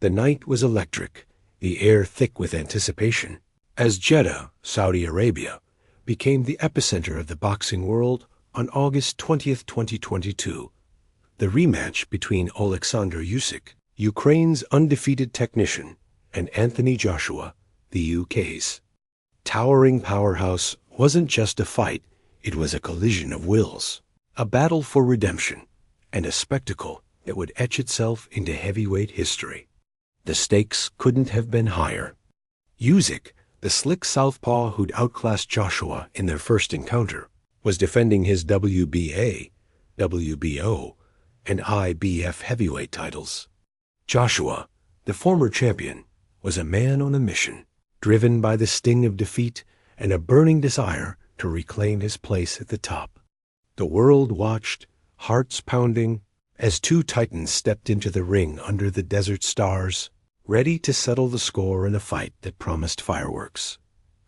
The night was electric, the air thick with anticipation, as Jeddah, Saudi Arabia, became the epicenter of the boxing world on August 20th, 2022. The rematch between OLEKSANDR USYK, Ukraine's undefeated technician, and Anthony Joshua, the UK's towering powerhouse, wasn't just a fight, it was a collision of wills, a battle for redemption, and a spectacle that would etch itself into heavyweight history. The stakes couldn't have been higher. USYK, the slick southpaw who'd outclassed Joshua in their first encounter, was defending his WBA, WBO, and IBF heavyweight titles. Joshua, the former champion, was a man on a mission, driven by the sting of defeat and a burning desire to reclaim his place at the top. The world watched, hearts pounding, as two titans stepped into the ring under the desert stars, ready to settle the score in a fight that promised fireworks.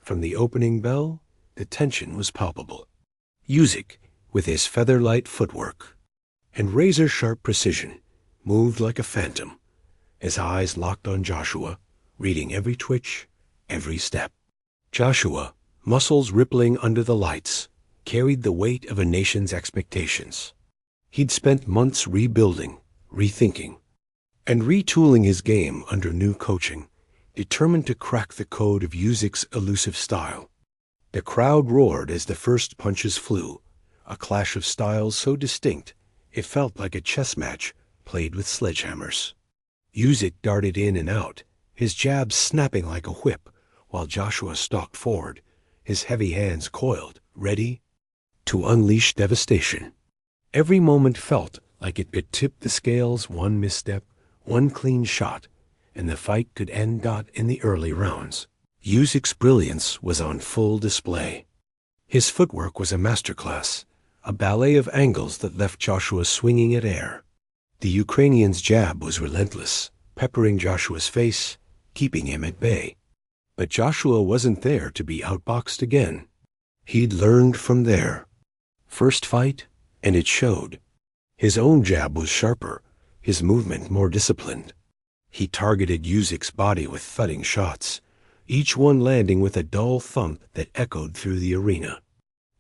From the opening bell, the tension was palpable. USYK, with his feather-light footwork and razor-sharp precision, moved like a phantom, his eyes locked on Joshua, reading every twitch, every step. Joshua, muscles rippling under the lights, carried the weight of a nation's expectations. He'd spent months rebuilding, rethinking, and retooling his game under new coaching, determined to crack the code of USYK's elusive style. The crowd roared as the first punches flew, a clash of styles so distinct it felt like a chess match played with sledgehammers. USYK darted in and out, his jabs snapping like a whip, while Joshua stalked forward, his heavy hands coiled, ready to unleash devastation. Every moment felt like it could tip the scales. One misstep, one clean shot, and the fight could end in the early rounds. USYK's brilliance was on full display. His footwork was a masterclass, a ballet of angles that left Joshua swinging at air. The Ukrainian's jab was relentless, peppering Joshua's face, keeping him at bay. But Joshua wasn't there to be outboxed again. He'd learned from their first fight, and it showed. His own jab was sharper, his movement more disciplined. He targeted USYK's body with thudding shots, each one landing with a dull thump that echoed through the arena.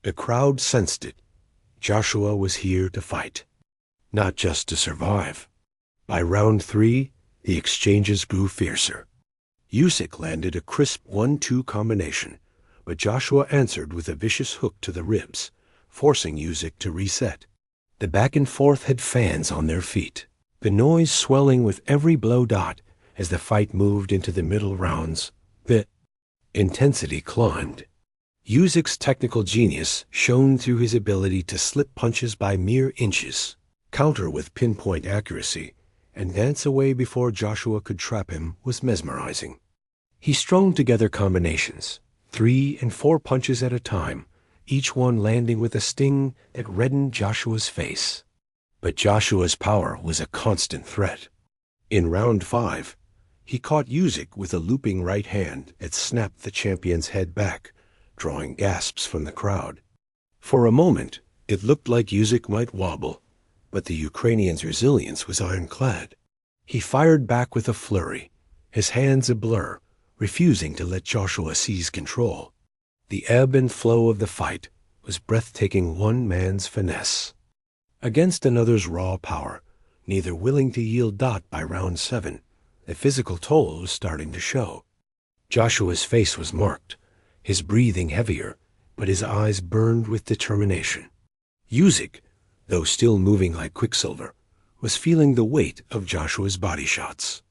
The crowd sensed it. Joshua was here to fight, not just to survive. By round 3, the exchanges grew fiercer. USYK landed a crisp 1-2 combination, but Joshua answered with a vicious hook to the ribs, forcing USYK to reset. The back and forth had fans on their feet, the noise swelling with every blow. As the fight moved into the middle rounds, the intensity climbed. USYK's technical genius shone through his ability to slip punches by mere inches, counter with pinpoint accuracy, and dance away before Joshua could trap him was mesmerizing. He strung together combinations, 3 and 4 punches at a time, each one landing with a sting that reddened Joshua's face. But Joshua's power was a constant threat. In round 5, he caught USYK with a looping right hand that snapped the champion's head back, drawing gasps from the crowd. For a moment, it looked like USYK might wobble, but the Ukrainian's resilience was ironclad. He fired back with a flurry, his hands a blur, refusing to let Joshua seize control. The ebb and flow of the fight was breathtaking, one man's finesse against another's raw power, neither willing to yield. By round 7, the physical toll was starting to show. Joshua's face was marked, his breathing heavier, but his eyes burned with determination. USYK, though still moving like quicksilver, was feeling the weight of Joshua's body shots.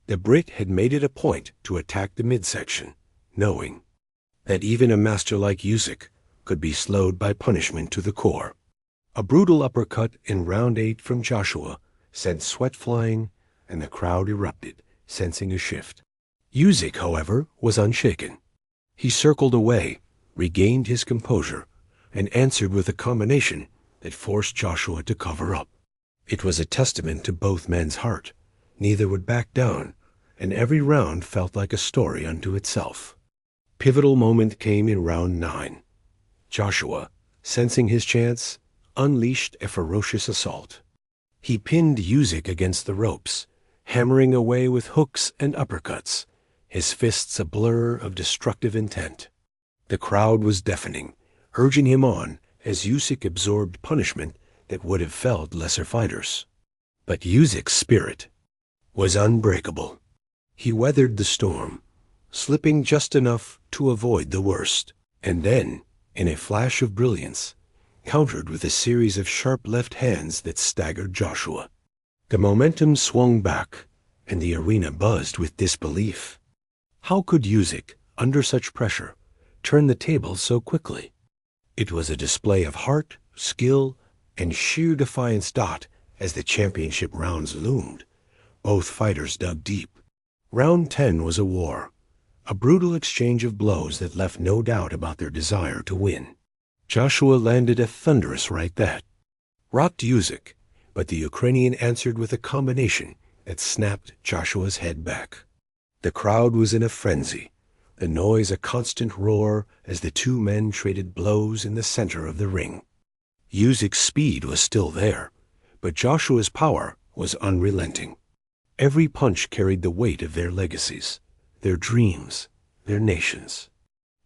The Brit had made it a point to attack the midsection, knowing that even a master like USYK could be slowed by punishment to the core. A brutal uppercut in round 8 from Joshua sent sweat flying, and the crowd erupted, sensing a shift. USYK, however, was unshaken. He circled away, regained his composure, and answered with a combination that forced Joshua to cover up. It was a testament to both men's heart. Neither would back down, and every round felt like a story unto itself. Pivotal moment came in round 9. Joshua, sensing his chance, unleashed a ferocious assault. He pinned USYK against the ropes, hammering away with hooks and uppercuts, his fists a blur of destructive intent. The crowd was deafening, urging him on as Usyk absorbed punishment that would have felled lesser fighters. But Usyk's spirit was unbreakable. He weathered the storm, slipping just enough to avoid the worst, and then, in a flash of brilliance, countered with a series of sharp left hands that staggered Joshua. The momentum swung back, and the arena buzzed with disbelief. How could Usyk, under such pressure, turn the tables so quickly? It was a display of heart, skill, and sheer defiance. As the championship rounds loomed, both fighters dug deep. Round 10 was a war, a brutal exchange of blows that left no doubt about their desire to win. Joshua landed a thunderous right that rocked Usyk, but the Ukrainian answered with a combination that snapped Joshua's head back. The crowd was in a frenzy, the noise a constant roar as the two men traded blows in the center of the ring. Usyk's speed was still there, but Joshua's power was unrelenting. Every punch carried the weight of their legacies, their dreams, their nations.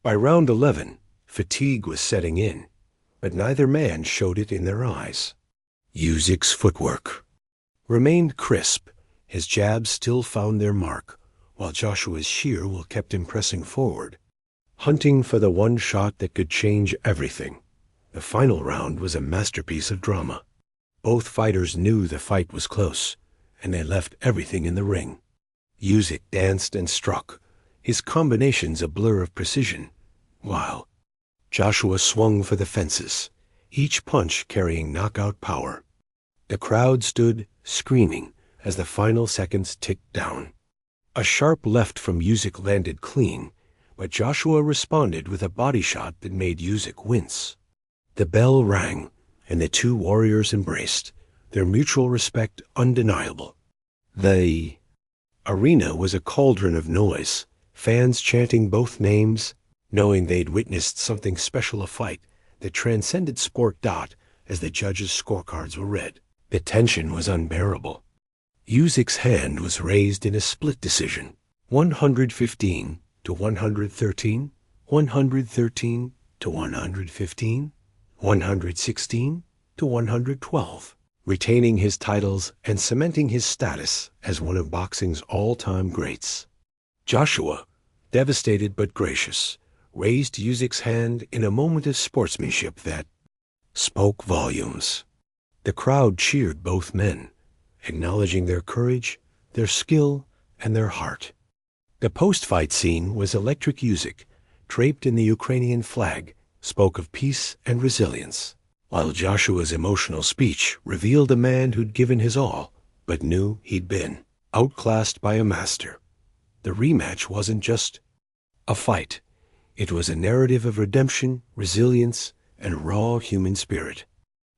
By round 11, fatigue was setting in, but neither man showed it in their eyes. Usyk's footwork remained crisp. His jabs still found their mark, while Joshua's sheer will kept him pressing forward, hunting for the one shot that could change everything. The final round was a masterpiece of drama. Both fighters knew the fight was close, and they left everything in the ring. Usyk danced and struck, his combinations a blur of precision, while Joshua swung for the fences, each punch carrying knockout power. The crowd stood, screaming, as the final seconds ticked down. A sharp left from Usyk landed clean, but Joshua responded with a body shot that made Usyk wince. The bell rang, and the two warriors embraced, their mutual respect undeniable. The arena was a cauldron of noise, fans chanting both names, knowing they'd witnessed something special, a fight that transcended sport. As the judges' scorecards were read, the tension was unbearable. Usyk's hand was raised in a split decision, 115 to 113, 113 to 115, 116 to 112, retaining his titles and cementing his status as one of boxing's all-time greats. Joshua, devastated but gracious, raised Usyk's hand in a moment of sportsmanship that spoke volumes. The crowd cheered both men, acknowledging their courage, their skill, and their heart. The post-fight scene was electric. Usyk, draped in the Ukrainian flag, spoke of peace and resilience, while Joshua's emotional speech revealed a man who'd given his all, but knew he'd been outclassed by a master. The rematch wasn't just a fight. It was a narrative of redemption, resilience, and raw human spirit.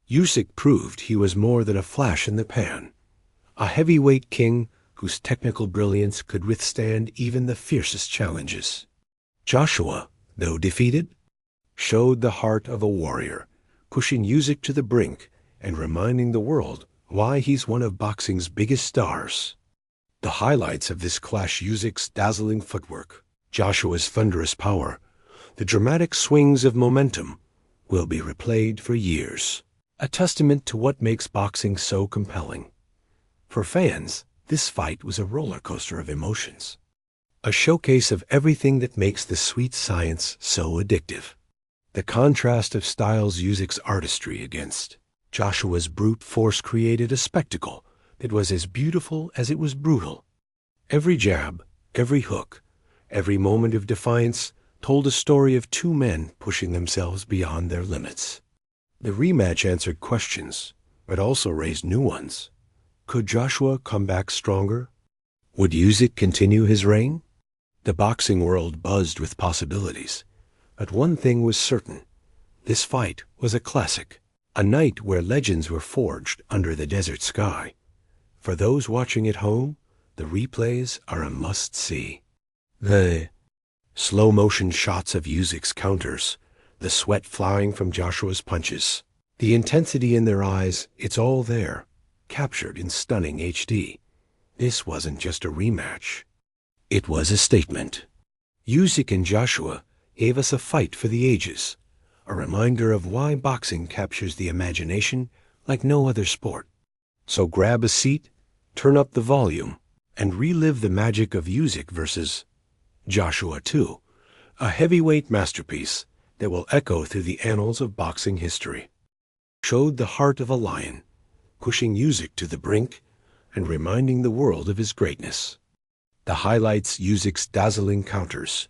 Usyk proved he was more than a flash in the pan, a heavyweight king whose technical brilliance could withstand even the fiercest challenges. Joshua, though defeated, showed the heart of a warrior, pushing Usyk to the brink and reminding the world why he's one of boxing's biggest stars. The highlights of this clash: Usyk's dazzling footwork, Joshua's thunderous power, the dramatic swings of momentum, will be replayed for years, a testament to what makes boxing so compelling. For fans, this fight was a roller coaster of emotions, a showcase of everything that makes the sweet science so addictive. The contrast of styles, Usyk's artistry against Joshua's brute force, created a spectacle that was as beautiful as it was brutal. Every jab, every hook, every moment of defiance told a story of two men pushing themselves beyond their limits. The rematch answered questions, but also raised new ones. Could Joshua come back stronger? Would Usyk continue his reign? The boxing world buzzed with possibilities, but one thing was certain: this fight was a classic, a night where legends were forged under the desert sky. For those watching at home, the replays are a must-see. The slow-motion shots of Usyk's counters, the sweat flying from Joshua's punches, the intensity in their eyes, it's all there, captured in stunning HD. This wasn't just a rematch. It was a statement. Usyk and Joshua gave us a fight for the ages, a reminder of why boxing captures the imagination like no other sport. So grab a seat, turn up the volume, and relive the magic of Usyk versus Joshua 2, a heavyweight masterpiece that will echo through the annals of boxing history. Showed the heart of a lion, pushing Usyk to the brink and reminding the world of his greatness. The highlights Usyk's dazzling counters,